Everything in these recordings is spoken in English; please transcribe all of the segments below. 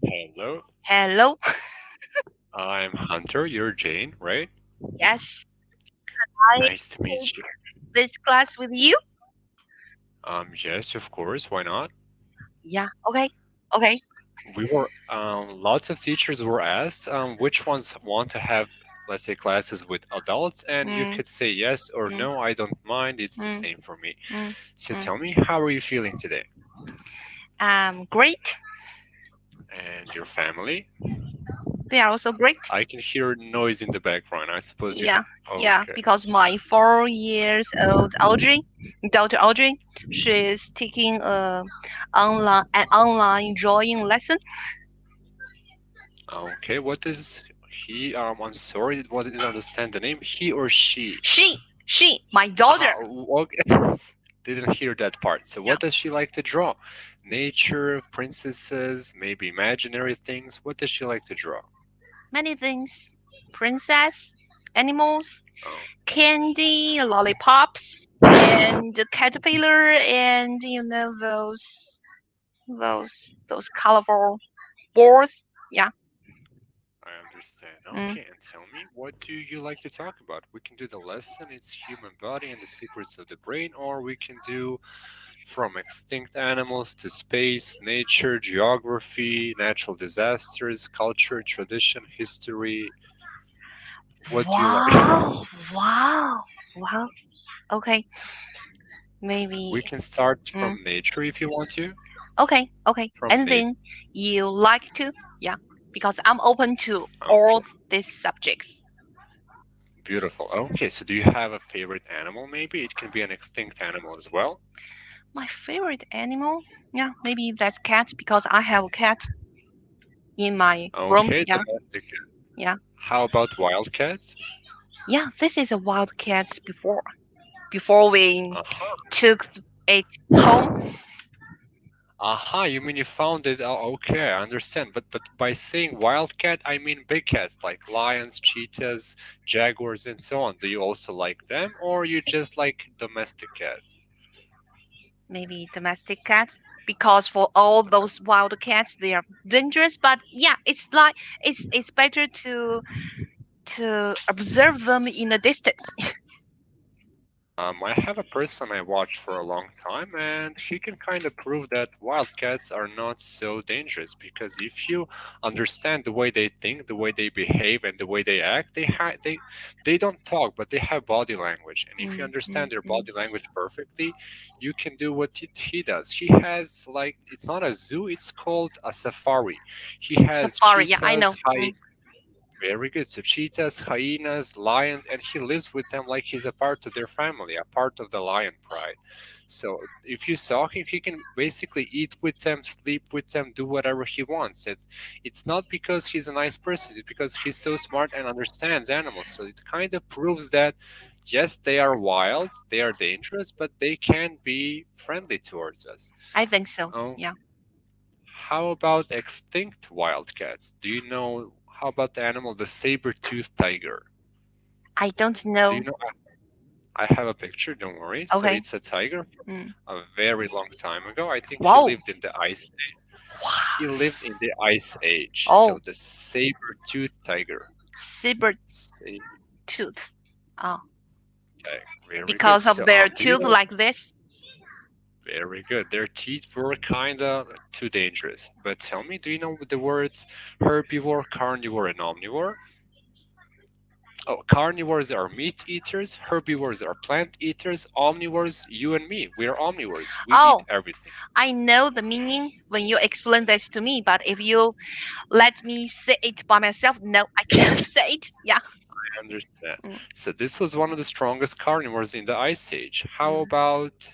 Hello, Hello. I'm Hunter. You're Jane, right? Yes, I Nice to meet you. take this class with you. Yes, of course. Why not? Yeah. Okay. Okay. Lots of teachers were asked, which ones want to have, let's say, classes with adults, and you Mm, could say yes or mm, no. I don't mind. It's the mm, same for me. mm, So mm. tell me, how are you feeling today? Great. And your family? They are also great. I can hear noise in the background. I suppose you have. Yeah. Yeah. Okay. Because my 4 years old Audrey, daughter Audrey, she's taking an online drawing lesson. Okay. What is he? I'm sorry. What didn't understand the name. He or she? My daughter. Okay. Didn't hear that part. So, Yeah. what does she like to draw? Nature, princesses, maybe imaginary things. What does she like to draw? Many things. Princess, animals, Oh, candy, lollipops, and the caterpillar, and those colorful balls. Yeah. I understand. Mm. Okay, and tell me, what do you like to talk about? We can do the lesson, it's human body and the secrets of the brain, or we can do from extinct animals to space, nature, geography, natural disasters, culture, tradition, history. What do you like? Wow. Wow. Wow. Okay. We Maybe. can start Mm. from nature if you want to. Okay. Okay. From nature. Anything you like to? Yeah. Because I'm open to all Okay. these subjects. Beautiful. Okay, so do you have a favorite animal maybe? It can be an extinct animal as well. My favorite animal? Yeah, maybe that's cat because I have a cat in my room. Okay, Yeah. domestic cat. Yeah. How about wild cats? Yeah, this is a wild cat before we Uh-huh. took it home. Aha, you mean you found it? Oh, okay, I understand. But by saying wild cat, I mean big cats like lions, cheetahs, jaguars, and so on. Do you also like them, or you just like domestic cats? Maybe domestic cat because for all those wild cats they are dangerous. But yeah, it's better to observe them in a distance. I have a person I watched for a long time, and he can kind of prove that wildcats are not so dangerous because if you understand the way they think, the way they behave, and the way they act, they don't talk, but they have body language. And if you Mm, mm, understand their mm. body language perfectly, you can do what he does. He has like it's not a zoo; it's called a safari. He has Safari, yeah, I cheetahs, know. Mm. very good. So cheetahs, hyenas, lions, and he lives with them like he's a part of their family, a part of the lion pride. So if you saw him, he can basically eat with them, sleep with them, do whatever he wants. It's not because he's a nice person, it's because he's so smart and understands animals. So it kind of proves that yes, they are wild, they are dangerous, but they can be friendly towards us. I think so. Oh, Yeah. how about extinct wildcats? Do you know how about the animal the saber-toothed tiger? I don't Do you know. know? I have a picture, don't worry. So Okay. it's a tiger from Mm. a very long time ago. I think he Wow. lived in the ice age. He lived in the ice age. So Oh, the saber-toothed tiger. saber Saber tooth. Oh, tiger. Very good. because of So their do you tooth know? like this. Very good. Their teeth were kinda too dangerous. But tell me, do you know the words herbivore, carnivore, and omnivore? Oh, carnivores are meat eaters, herbivores are plant eaters, omnivores, you and me, we are omnivores. We eat Oh, everything. I know the meaning when you explain this to me, but if you let me say it by myself, no, I can't say it. Yeah. I understand. Mm, So this was one of the strongest carnivores in the Ice Age. How mm. about,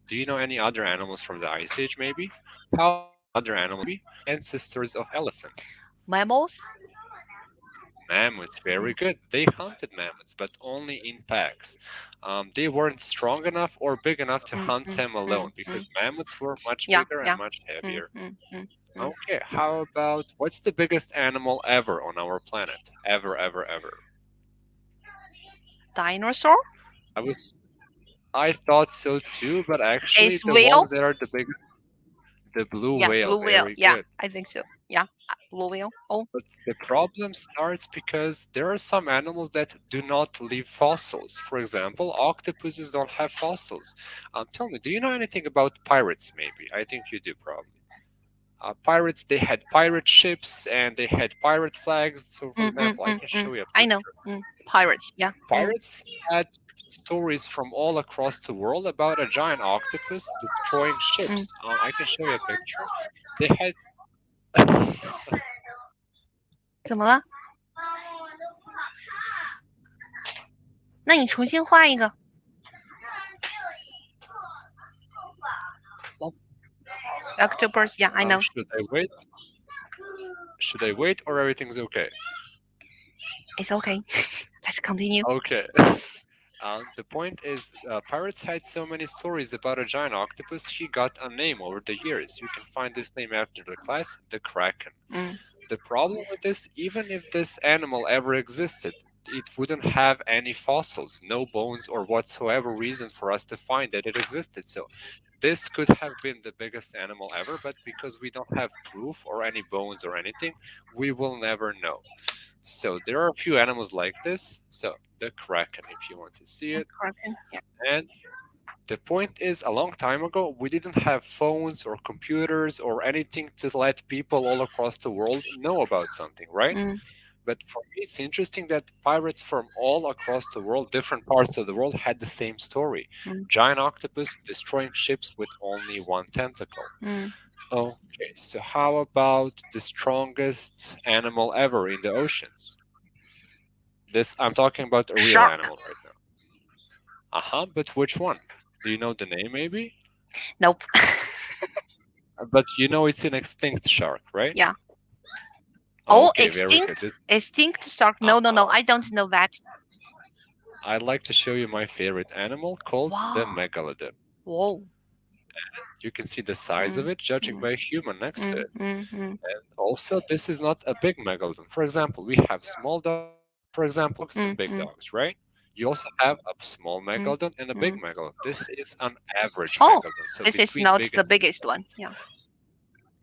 do you know any other animals from the Ice Age maybe? How about other animals maybe? Ancestors of elephants. Mammals? Mammoths, Mm, very good. They hunted mammoths, but only in packs. They weren't strong enough or big enough to mm, hunt mm, them mm, alone because mm. mammoths were much Yeah, bigger and yeah. much Mm, heavier. mm, mm. Mm. Okay, how about what's the biggest animal ever on our planet? Ever, ever, ever. Dinosaur I was I thought so too, but actually is the whale. ones that are the biggest, the blue Yeah, whale, blue whale. very Yeah, good. I think so. Yeah, blue whale. Oh, But the problem starts because there are some animals that do not leave fossils. For example, octopuses don't have fossils. Tell me, do you know anything about pirates? Maybe I think you do probably. Pirates, they had pirate ships and they had pirate flags. So, for example, I can show you a I know. picture. Pirates. Yeah. Pirates had stories from all across the world about a giant octopus destroying Mm. ships. I can show you a picture. They had 怎么了？那你重新画一个。Octopus. Yeah, I know. should I wait? Should I wait or everything's okay? It's okay. Let's continue. Okay. The point is, pirates had so many stories about a giant octopus, he got a name over the years. You can find this name after the class, the Kraken. Mm. The problem with this, even if this animal ever existed, it wouldn't have any fossils, no bones, or whatsoever reason for us to find that it existed. So, this could have been the biggest animal ever, but because we don't have proof or any bones or anything, we will never know. So there are a few animals like this. So the kraken, if you want to see it. Kraken. Yeah. And the point is, a long time ago, we didn't have phones or computers or anything to let people all across the world know about something, right? Mm. But for me, it's interesting that pirates from all across the world, different parts of the world, had the same story. Mm. Giant octopus destroying ships with only one tentacle. Mm. Okay, so how about the strongest animal ever in the oceans? This I'm talking about a real Shark. animal right now. Uh-huh, but which one? Do you know the name maybe? Nope. But you know it's an extinct shark, right? Yeah. Oh, Okay, very good. This extinct shark. No, I don't know that. I'd like to show you my favorite animal called the Wow. megalodon. Whoa. You can see the size of Mm. it judging Mm. by a human next to Mm. it. Mm. Mm. And also, this is not a big megalodon. For example, we have small dogs, for example, dogs and Mm. big Mm. dogs, right? You also have a small Mm. megalodon and a big Mm. megalodon. This is an average Oh, megalodon. So this is between not big the and small. biggest one. Yeah.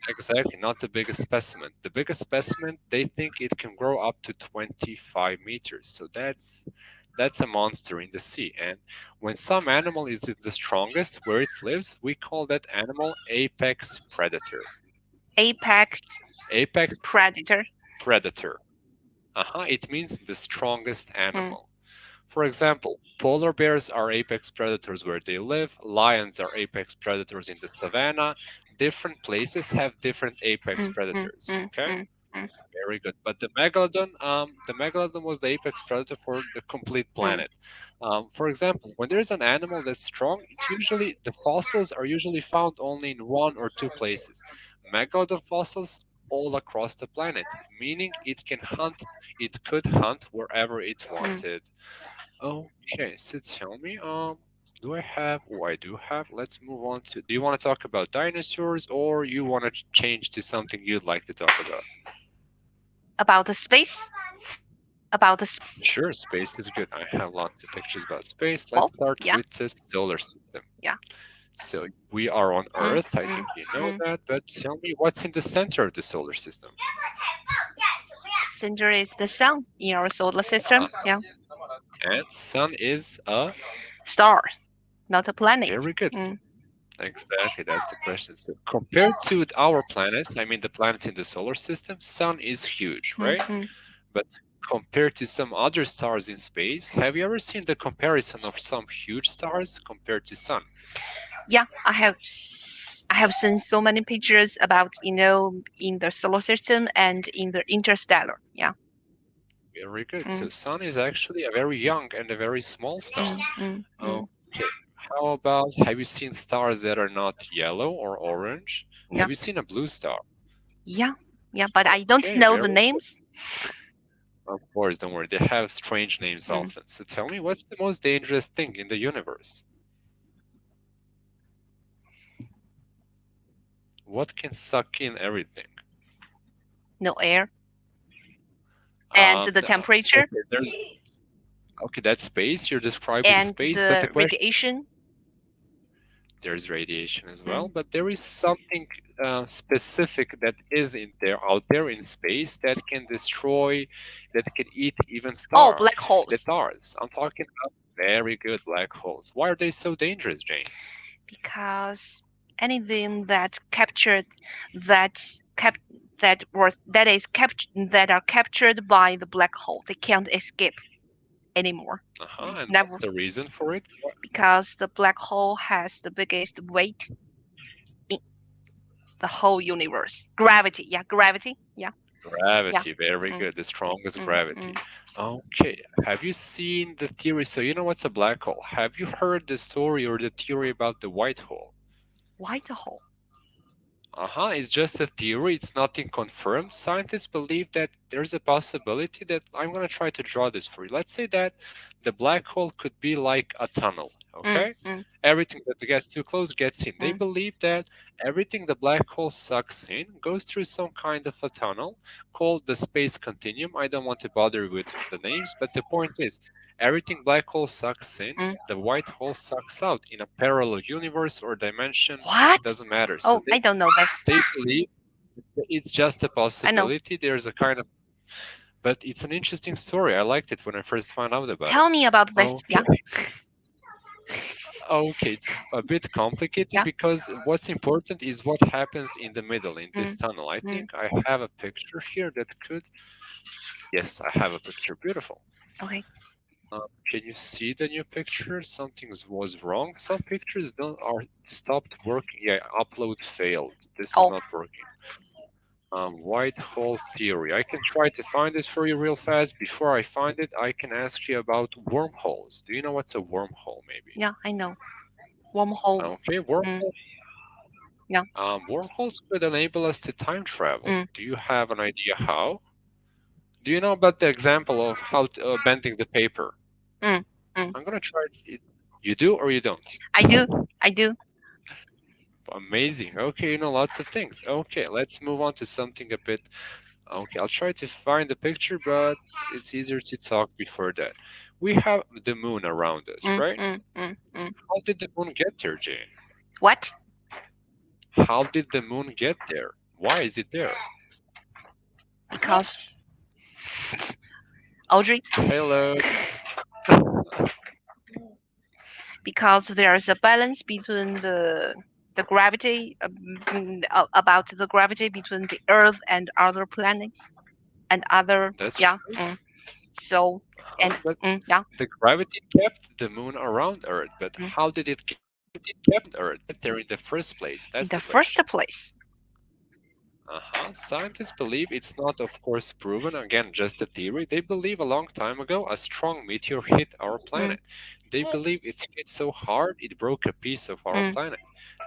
Exactly, not the biggest specimen. The biggest specimen, they think it can grow up to 25 meters. So that's a monster in the sea. And when some animal is the strongest where it lives, we call that animal apex predator. Apex Apex predator. predator. It means the strongest Mm. animal. For example, polar bears are apex predators where they live, lions are apex predators in the savannah. Different places have different apex Mm. Mm. predators. Mm. Okay, Mm. Mm. very good. But the megalodon was the apex predator for the complete Mm. planet. For example, when there's an animal that's strong, the fossils are usually found only in one or two places. Megalodon fossils all across the planet, meaning it could hunt wherever it Mm. wanted. Okay, so tell me, do I have? Oh, I do have. Let's move on to. Do you want to talk about dinosaurs, or you want to change to something you'd like to talk about? About the space. About the. Sure, space is good. I have lots of pictures about space. Oh, Let's start yeah. with the solar system. Yeah. So we are on Mm. Earth. I Mm. think you know Mm. that, but tell me what's in the center of the solar system? Center is the sun in our solar system. Yeah. And Sun is a Star, not a planet. very good. Mm. Exactly, that's the question. So compared to our planets, I mean the planets in the solar system, Sun is huge, right? Mm. But compared to some other stars in space, have you ever seen the comparison of some huge stars compared to Sun? Yeah, I have seen so many pictures about in the solar system and in the interstellar. Yeah. Very good. So Mm. Sun is actually a very young and a very small star. Mm. Mm. Mm. Okay. How about have you seen stars that are not yellow or orange? Yeah. Have you seen a blue star? Yeah. Yeah, but I don't Okay, know the very names. of course, don't worry. They have strange names Mm. often. So tell me, what's the most dangerous thing in the universe? What can suck in everything? No air. And the temperature Okay, there's okay, that's space. You're describing and space, but the the question is, radiation. there's radiation as well, Mm. but there is something specific that is in there, out there in space, that can destroy, that can eat even Oh, black the holes. stars. I'm talking about very good black holes. Why are they so dangerous, Jane? Because anything that captured that cap that is captured that are captured by the black hole, they can't escape anymore. And what's Never, the reason for it? because the black hole has the biggest weight in the whole universe. Gravity, yeah, gravity, yeah, yeah. Gravity, very Mm, good. The strongest mm, gravity. mm. Okay, have you seen the theory? So you know what's a black hole? Have you heard the story or the theory about the white hole? White hole. It's just a theory, it's nothing confirmed. Scientists believe that there's a possibility that I'm going to try to draw this for you. Let's say that the black hole could be like a tunnel, Mm, okay? mm, Everything that gets too close gets in. They mm. believe that everything the black hole sucks in goes through some kind of a tunnel called the space continuum. I don't want to bother you with the names, but the point is everything black hole sucks in, Mm. the white hole sucks out in a parallel universe or dimension, What? doesn't matter. So Oh, I don't know this. they believe it's just a I know. possibility. There's a kind of, but it's an interesting story. I liked it when I first found out about it. Tell me about this. Okay, Yeah, okay, it's a bit complicated yeah. because what's important is what happens in the middle in this Mm, tunnel. I mm. think I have a picture here that could. Yes, I have a picture. Beautiful. Okay. Can you see the new picture? Something was wrong. Some pictures don't are stopped working. Yeah, upload failed. This is Oh, not working. White hole theory. I can try to find this for you real fast. Before I find it, I can ask you about wormholes. Do you know what's a wormhole, maybe? yeah, I know. Wormhole. Okay, Mm, wormhole. yeah. Wormholes could enable us to time travel. Mm, Do you have an idea how? Do you know about the example of how bending the paper? mm, mm. I'm gonna try it. You do or you don't? I do. I do. Amazing. Okay, you know lots of things. Okay, let's move on to something a bit. Okay, I'll try to find the picture, but it's easier to talk before that. We have the moon around us, Mm, right? mm, mm, mm. How did the moon get there, Jane? What? How did the moon get there? Why is it there? Because Audrey, Hello. because there's a balance between the gravity about the gravity between the Earth and other planets and other, That's yeah. true. So and But yeah. the gravity kept the moon around Earth. But Mm. how did it get Earth get there in the first place? In That's the the first question. place. Scientists believe it's not, of course, proven. Again, just a theory. They believe a long time ago a strong meteor hit our Mm, planet. They believe it hit so hard it broke a piece of our mm. planet.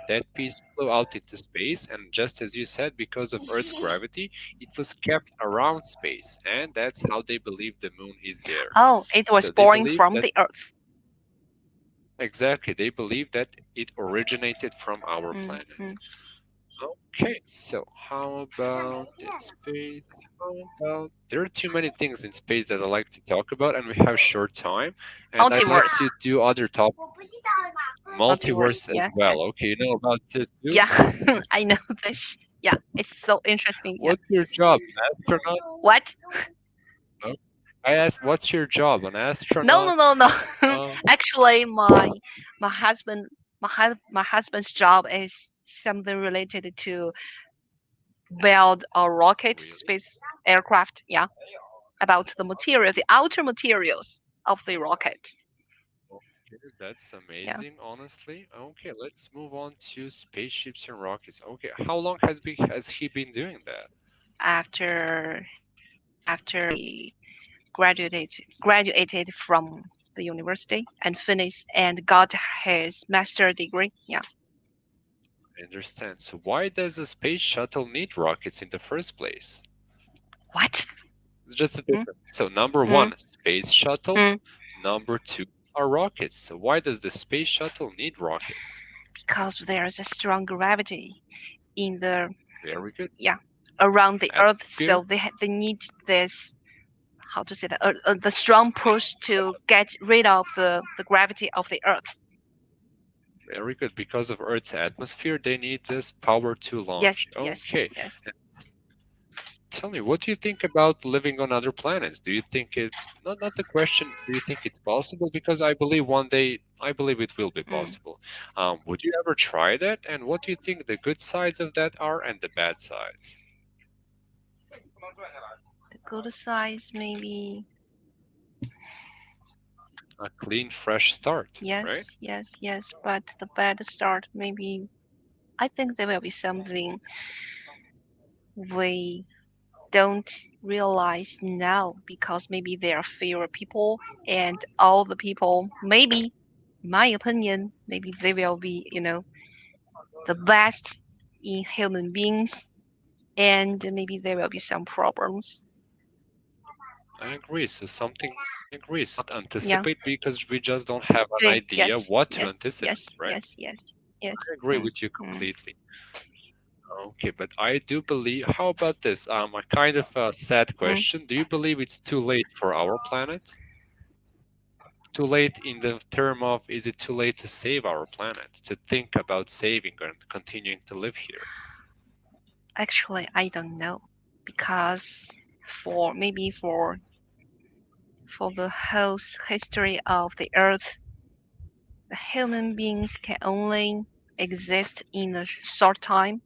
That piece flew out into space, and just as you said, because of Earth's gravity, it was kept around space, and that's how they believe the moon is there. Oh, it was So they born believe from that the Earth. exactly, they believe that it originated from our Mm, planet. mm. Okay, so how about in space? How about there are too many things in space that I like to talk about, and we have short time, and I'd like Multiverse. to do other topic Multiverse. multiverse as Yes, well. yes. Okay, you know about it too? Yeah, I know this. Yeah, it's so interesting. Yeah. What's your job, an astronaut? What? Oh, I asked, what's your job, an No, no, astronaut? no, no. Uh, Actually, my husband my husband's job is something related to build a rocket really? space aircraft. Yeah, about the material, the outer materials of the rocket. Okay, that's Yeah. amazing, honestly. Okay, let's move on to spaceships and rockets. Okay, how long has he been doing that? After he graduated from the university and finished and got his master degree. Yeah. I understand. So why does a space shuttle need rockets in the first place? What? It's just a Mm, difference. So number mm, one, space shuttle. mm. Number two are rockets. So why does the space shuttle need rockets? Because there's a strong gravity. in the Very good. around the That's Earth, good. so they need this, how to say that, the strong push to get rid of the gravity of the Earth. Very good. Because of Earth's atmosphere, they need this power to Yes, launch. yes, Okay. yes. And tell me, what do you think about living on other planets? Do you think it's not the question, do you think it's possible? Because I believe one day, I believe it will be Mm. possible. Would you ever try that? And what do you think the good sides of that are and the bad sides? The good size maybe. A clean, fresh start, right? Yes, yes, yes. But the bad start maybe. I think there will be something we don't realize now because maybe there are fewer people and all the people maybe, in my opinion, maybe they will be, the best in human beings, and maybe there will be some problems. I agree. So something we cannot anticipate Yeah. because we just don't have an Okay. idea Yes. what to Yes. anticipate, Yes. right? Yes. Yes. Yes. I agree Mm, with you mm, completely. Okay, but I do believe, how about this? A kind of a sad mm. question. Do you believe it's too late for our planet? Too late in the term of, is it too late to save our planet, to think about saving and continuing to live here? Actually, I don't know because for maybe for the whole history of the Earth, the human beings can only exist in a short time.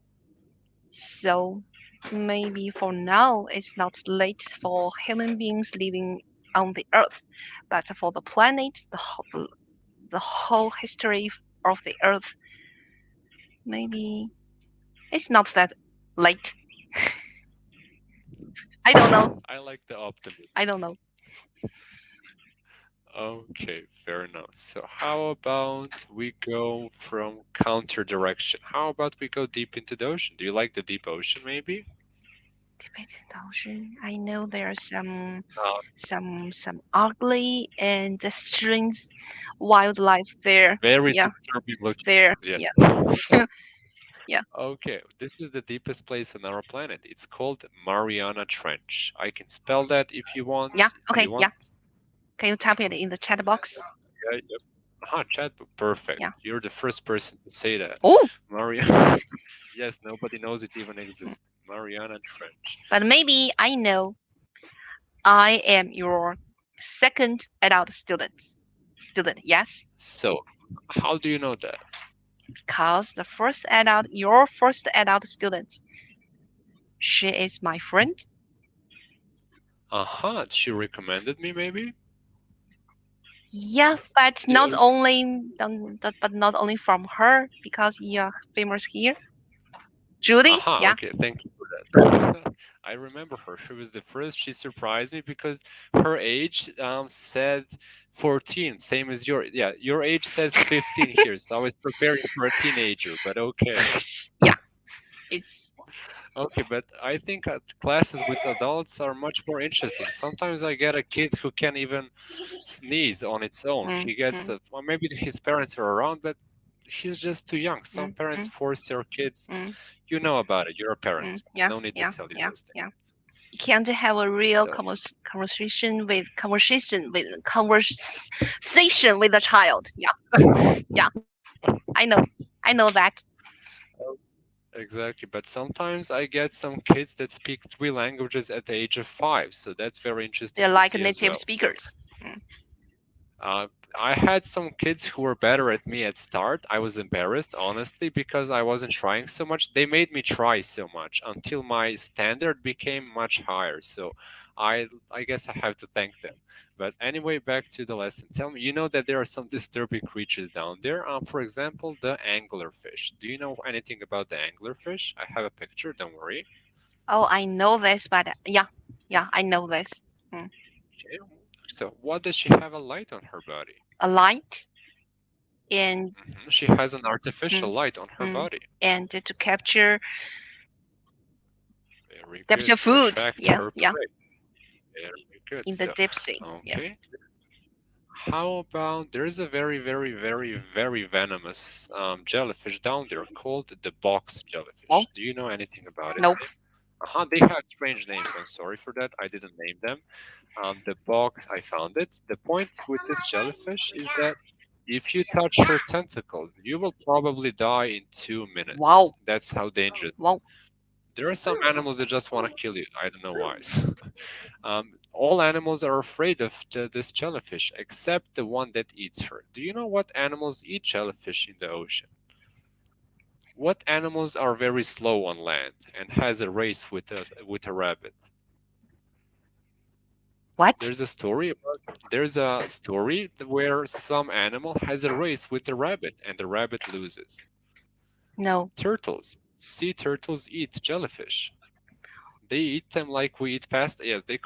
So maybe for now it's not late for human beings living on the Earth, but for the planet, the whole history of the Earth, maybe it's not that late. I don't know. I like the optimism. I don't know. Okay, fair enough. So how about we go from counter direction? How about we go deep into the ocean? Do you like the deep ocean maybe? Tibetan ocean. I know there are Uh, some ugly and strange wildlife there. very Yeah, disturbing looking there. ones, Yeah, yes. yeah, Okay, this is the deepest place on our planet. It's called Mariana Trench. I can spell that if you yeah. want. Do Okay, you yeah. want? Can you type it in the chat box? Yeah, yep. Chat. Perfect. Yeah. You're the first person to say that. Oh, Mariana. Yes, nobody knows it even exists. Mariana Trench. but maybe I know. I am your second adult student. Student, yes, So, how do you know that? because your first adult student, she is my friend. She recommended me maybe? Yeah, but Yeah, but not only from her because you're famous here. Julie, yeah. Okay, thank you for that. I remember her. She was the first. She surprised me because her age said 14, same as your, yeah, your age says 15 here. So I was preparing for a teenager, but okay. Yeah, it's Okay, but I think classes with adults are much more interesting. Sometimes I get a kid who can't even sneeze on its own. mm, He gets, mm, well, maybe his parents are around, but he's just too young. Some mm, parents mm, force their kids. mm, You know about it. You're a parent. yeah, No need to yeah, tell you yeah, those things. yeah. You can't have a real So, conversation with a child. Yeah, yeah. I know, I know that. exactly. But sometimes I get some kids that speak three languages at the age of 5. So that's very interesting They're to like see as native well. So, speakers. Mm, Uh, I had some kids who were better at me at start. I was embarrassed, honestly, because I wasn't trying so much. They made me try so much until my standard became much higher. So I guess I have to thank them. But anyway, back to the lesson. Tell me, you know that there are some disturbing creatures down there. For example, the anglerfish. Do you know anything about the anglerfish? I have a picture. Don't worry. Oh, I know this, but yeah, yeah, I know this. Mm. Okay. So, what does she have a light on her body? A light and She has an artificial mm, light on her mm, body. and to capture Very good. capture To food. attract Yeah, her yeah, prey. Very good. in the So, deep sea. Yeah. okay. How about there's a very, very, very, very venomous jellyfish down there called the box Well, jellyfish. Do you know anything about it? nope. They have strange names. I'm sorry for that. I didn't name them. The box, I found it. The point with this jellyfish is that if you touch her tentacles, you will probably die in 2 minutes. Wow. That's how dangerous. Wow. There are some animals that just want to kill you. I don't know why. All animals are afraid of this jellyfish except the one that eats her. Do you know what animals eat jellyfish in the ocean? What animals are very slow on land and has a race with a rabbit? What? There's a story where some animal has a race with a rabbit and the rabbit loses. No. Turtles. Sea turtles eat jellyfish. They eat them like we eat pasta. Yes, they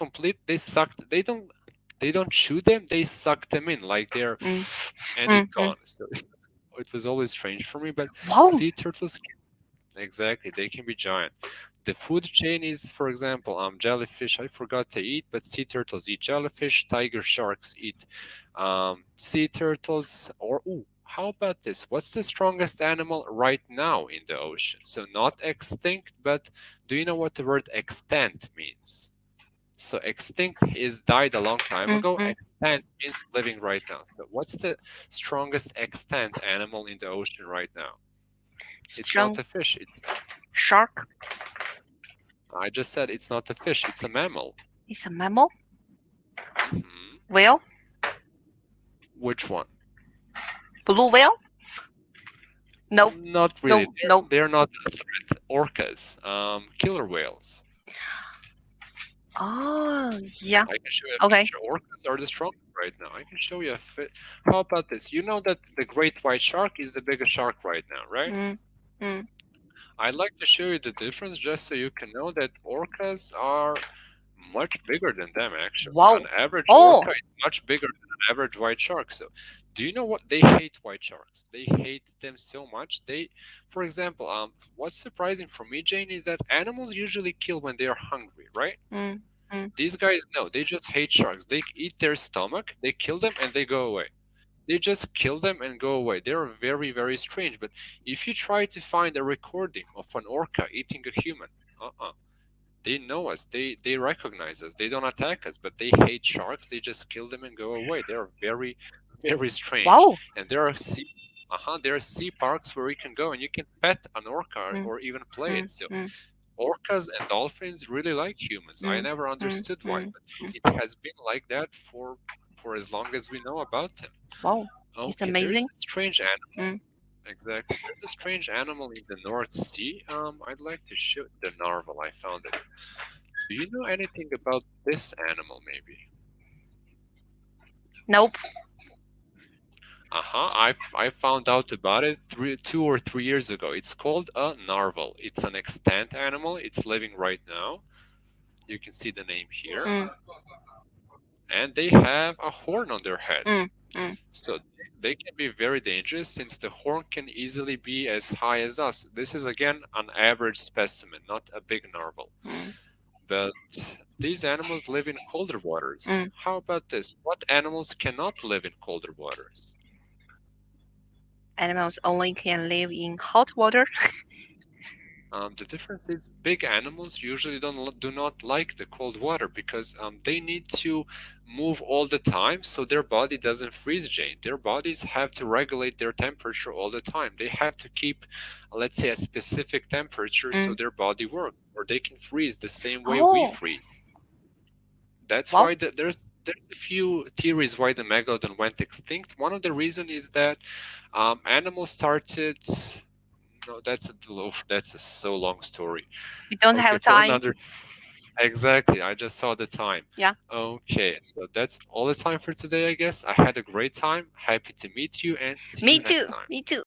don't chew them, they suck them in like they're Mm, and it's mm. gone. So it was always strange for me, but Wow. sea turtles exactly, they can be giant. The food chain is, for example, jellyfish. I forgot to eat, but sea turtles eat jellyfish. Tiger sharks eat sea turtles. Or ooh, how about this? What's the strongest animal right now in the ocean? So not extinct, but do you know what the word extant means? So extinct is died a long time Mm, ago. mm. Extant means living right now. So what's the strongest extant animal in the ocean right now? It's not Strong a fish. It's shark I just said it's not a fish, it's a mammal. is a mammal. Hmm. Whale? Which one? Blue whale? Nope. Not really. No. They're No. they're not a threat. Orcas, killer whales. Oh, yeah. I can show you a Okay. picture. Orcas are the strongest right now. I can show you a fit. How about this? You know that the great white shark is the biggest shark right now, right? Mm, mm. I'd like to show you the difference just so you can know that orcas are much bigger than them actually. Wow. An average Oh. orca is much bigger than an average white shark. So, do you know what they hate white sharks? They hate them so much. For example, what's surprising for me, Jane, is that animals usually kill when they are hungry, right? Mm, mm. These guys no, they just hate sharks. They eat their stomach, they kill them, and they go away. They just kill them and go away. They're very, very strange. But if you try to find a recording of an orca eating a human, uh-uh. They know us. They recognize us. They don't attack us, but they hate sharks. They just kill them and go away. They're very, very strange. Wow. And there are sea parks where you can go and you can pet an orca Mm, or even play mm, it. So mm, orcas and dolphins really like humans. I mm, never mm, understood why, mm, but mm. it has been like that for as long as we know about them. Wow. It's Okay, there's amazing. a strange animal. Mm. Exactly. There's a strange animal in the North Sea. I'd like to show the narwhal. I found it. Do you know anything about this animal, maybe? Nope. I found out about it 2 or 3 years ago. It's called a narwhal. It's an extant animal. It's living right now. You can see the name here. Mm, And they have a horn on their head. mm, mm, So they can be very dangerous since the horn can easily be as high as us. This is again an average specimen, not a big narwhal. mm, But these animals live in colder waters. mm. How about this? What animals cannot live in colder waters? Animals only can live in hot water. The difference is big animals usually do not like the cold water because they need to move all the time so their body doesn't freeze, Jane. Their bodies have to regulate their temperature all the time. They have to keep, let's say, a specific temperature so Mm. their body works, or they can freeze the same way we Oh, freeze. That's wow. why there's a few theories why the megalodon went extinct. One of the reason is that animals started. No, that's a so long story. We don't Okay, have for time. another. Exactly, I just saw the time. Yeah. Okay, so that's all the time for today, I guess. I had a great time. Happy to meet you and see Me you too. next time. Me too.